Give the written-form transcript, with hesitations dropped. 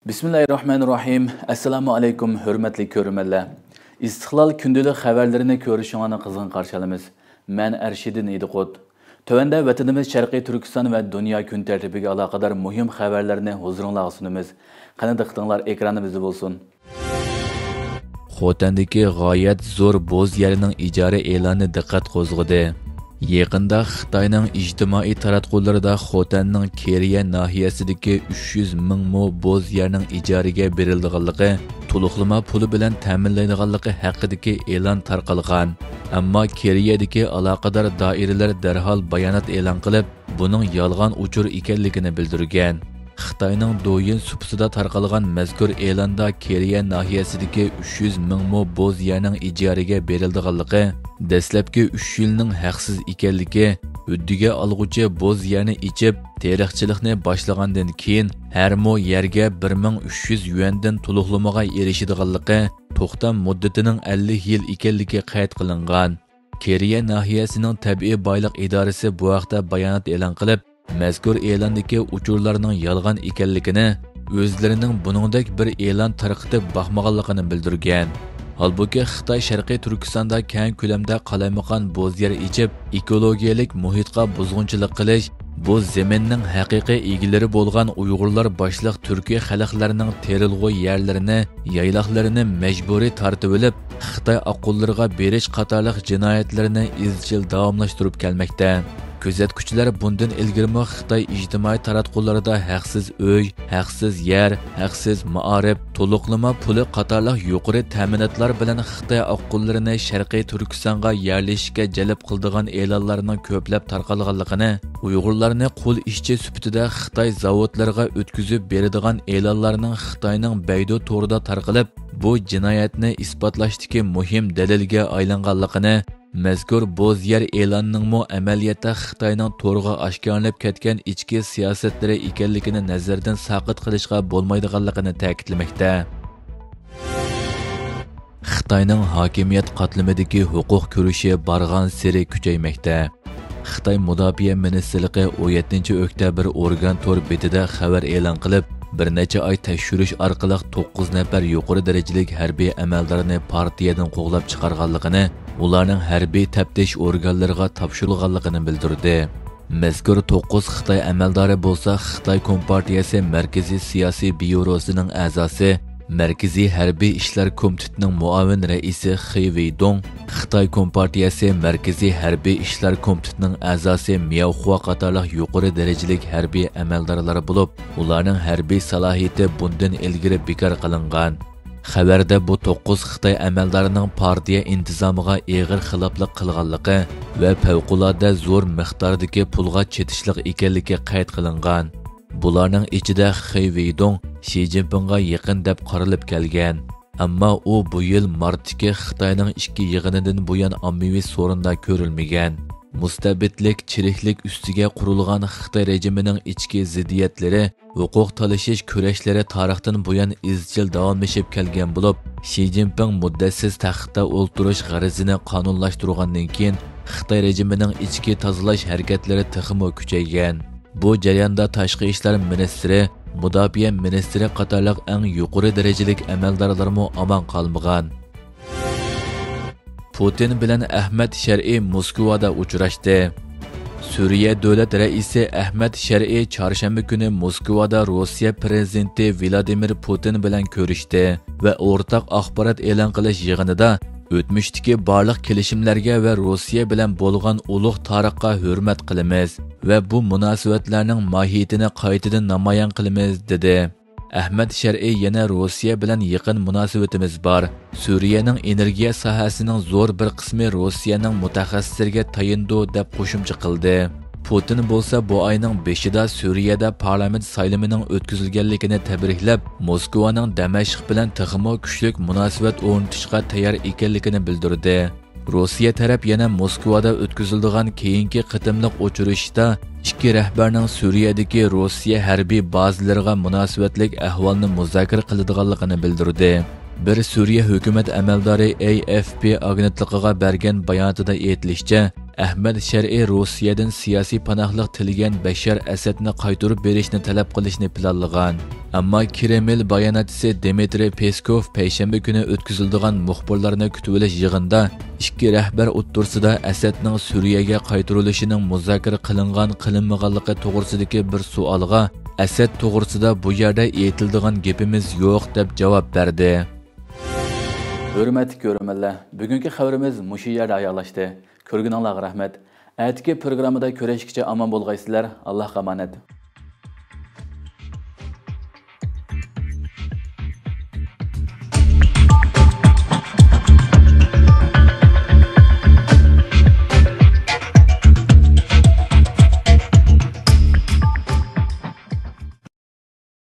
Bismillahirrahmanirrahim. Assalamu alaykum, hurmatli ko'rmanlar. İstiqlal gündəlik xəbərlərini görüşünə qızğın qarşılamız. Mən Ərşidin İdiqot. Tövəndə vətənimiz Şərqi Türkistan və dünya gün tərtibigə əlaqədar mühim xəbərlərini huzurunuza sunumuz. Qani diqqətinizlər ekranımızda olsun. Xotandakı g'oyat zo'r bo'z yerining ijara e'loni diqqat qo'zg'adi. Yaqında Xitoyning ijtimoiy taratqularida Xotanning Keriya nahiyasidagi 300 ming mo bo'z yerning ijaraga berilganligi, to'liqlama puli bilan ta'minlanganligi haqidagi e'lon tarqalgan. Ammo Keriyadagi aloqador doiralar darhol bayonot e'lon qilib, buning yolg'on uchur ekanligini bildirgan. Xitoyning Douyin supsida tarqalgan mazkur e'londa Keriya nahiyasidagi 300 ming mo bo'z yerning ijaraga berilganligi, dastlabki 3 yilning haqsiz ekanligi, huddiga olg'uchi bo'z yerni ichib, teriqchilikni boshlagandan keyin har mo yerga 1300 yuandan to'liqlamaga erishadiganligi, to'xtam muddatining 50 yil ekanligi qayd qilingan. Keriya nahiyasining tabiiy boylik idorasi bu vaqtda bayonot e'lon qilib, mazkur e'londagi uchurlarning yolg'on ekanligini, o'zlarining buningdek bir e'lon tarqatib baxmaganligini bildirgan. Halbuki Xitoy Sharqiy Turkistonda keng ko'lamda qalaymaqon bo'z yer ichib, ekologiyalik muhitga buzg'unchilik qilish, bu zaminning haqiqiy egilari bo'lgan Uyg'urlar boshliq Turkiy xalqlarining terilg'u yerlarini, yayloqlarini majburiy tortib olib, Xitoy aqullariga berish qatorliq jinoyatlarini izchil davomlashtirib kelmoqda. Kuzatuvchilar bundan ilgirmi Xitoy ijtimoiy taratqularida haqsiz uy, haqsiz yer, haqsiz ma'arif, to'liqlama puli qatorliq yuqori ta'minotlar bilan Xitoy oqqullarini Sharqiy Turkistonga yerlashishga jalb qildigan e'lonlarning ko'plab tarqalganligini, Uyg'urlarni qo'l ishchi sifatida Xitoy zavodlariga o'tkazib beradigan e'lonlarning Xitoyning Baydo to'rida tarqalib, bu jinoyatni isbotlashdagi muhim dalilga aylanganligini, mazkur bo'z yer e'lonining amaliyotda Xitoyning to'rga oshkorlanib ketgan ichki siyosatlari ekanligini nazardan saqit qilishga bo'lmaydiganligini ta'kidlamoqda. Xitoyning hokimiyat qatlamidagi huquq ko'rishi bargan sari kuchaymoqda. Xitoy Mudofaa ministrligi 17-oktyabr organ to'r betida xabar e'lon qilib, bir necha oy tekshirish orqali 9 nafar yuqori darajalik harbiy amaldorni partiyadan qo'g'lab chiqarganligini, ularning harbiy taftish organlariga topshirilganligini bildirdi. Mazkur 9 Xitoy amaldori bo'lsa, Xitoy Kompartiyasi Markaziy siyosiy byurosining a'zosi, Markaziy harbiy ishlar komitetining muavin raisi Xi Weidong, Xitoy Kompartiyasi Markaziy harbiy ishlar komitetining a'zosi Miao Hua qatorliq yuqori darajalik harbiy amaldorlar bo'lib, ularning harbiy salohiyati bundan ilgari bekor qilingan. Xabarda bu 9 Xitoy amaldorining partiya intizomiga og'ir xiloflik qilganligi va favqulodda zo'r miqdordagi pulga chetishlik ekanligi qayd qilingan. Bularning ichida Xi Weidong Xi Jinpingga yaqin deb qaralib kelgan. Ammo u bu yil martdagi Xitoyning ikki yig'inidan buyon ommaviy so'rinda ko'rilmagan. Mustabidlik, chiriklik ustiga qurilgan Xitoy rejimining ichki ziddiyatlari, huquq talashish kurashlari tarixdan buyon izchil davomlashib kelgan bo'lib, Xi Jinping muddatsiz taxtda o'ltirish g'arazini qonunlashtirgandan keyin Xitoy rejimining ichki tozalash harakatlari texmo kuchaygan. Bu jarayonda tashqi ishlar ministri, mudofaa ministri qatorliq eng yuqori darajalik amaldorlarmo omon qolmagan. Putin bilan Ahmad Shar'iy Moskvada uchrashdi. Suriya davlat raisi Ahmad Shar'iy chorshanba kuni Moskvada Rossiya prezidenti Vladimir Putin bilan ko'rishdi va o'rtaq axborot e'lon qilish yig'inida o'tmishdagi barliq kelishimlarga va Rossiya bilan bo'lgan ulug' tarixga hurmat qilamiz va bu munosabatlarning mohiyatini qaytadan namoyon qilamiz dedi. Ahmad Shar'iy yana Rossiya bilan yaqin munosabatimiz bor. Suriyaning energiya sohasining zo'r bir qismi Rossiyaning mutaxassislariga tayindi deb qo'shimcha qildi. Putin bo'lsa bu oyning 5-ida Suriyada parlament saylamining o'tkazilganligini tabriklab, Moskvaning Damashq bilan texmo kuchlik munosabat o'rnatishga tayyor ekanligini bildirdi. Rossiya taraf yana Moskvada o'tkaziladigan keyingi qitimliq uchrashishda ikki rahbarning Suriyadagi Rossiya harbiy bazalariga munosabatlik ahvolni muzokara qiladiganligini bildirdi. Bir Suriye hukumat amaldori AFP agentligiga bergan bayonotida aytilishicha, Ahmad Shar'iy Rossiyadan siyosiy panohlik tilgan Bashar Asadni qaytarib berishni talab qilishni planlagan. Ammo Kreml bayonotchisi Dmitriy Peskov payshanba kuni o'tkaziladigan muxbirlarni kutib olish yig'inida ikki rahbar o'ttirsida Asadning Suriyaga qaytarilishining muzokara qilinmaganligi to'g'risidagi bir savolga Asad to'g'risida bu yerda aytiladigan gapimiz yo'q deb javob berdi. Hurmatli ko'ruvchilar, bugungi xabarimiz mushu yerda oyoqlashdi. Ko'rganingizga rahmat. Atigi programmada ko'rishguncha omon bo'lgaysizlar. Allohga omonat.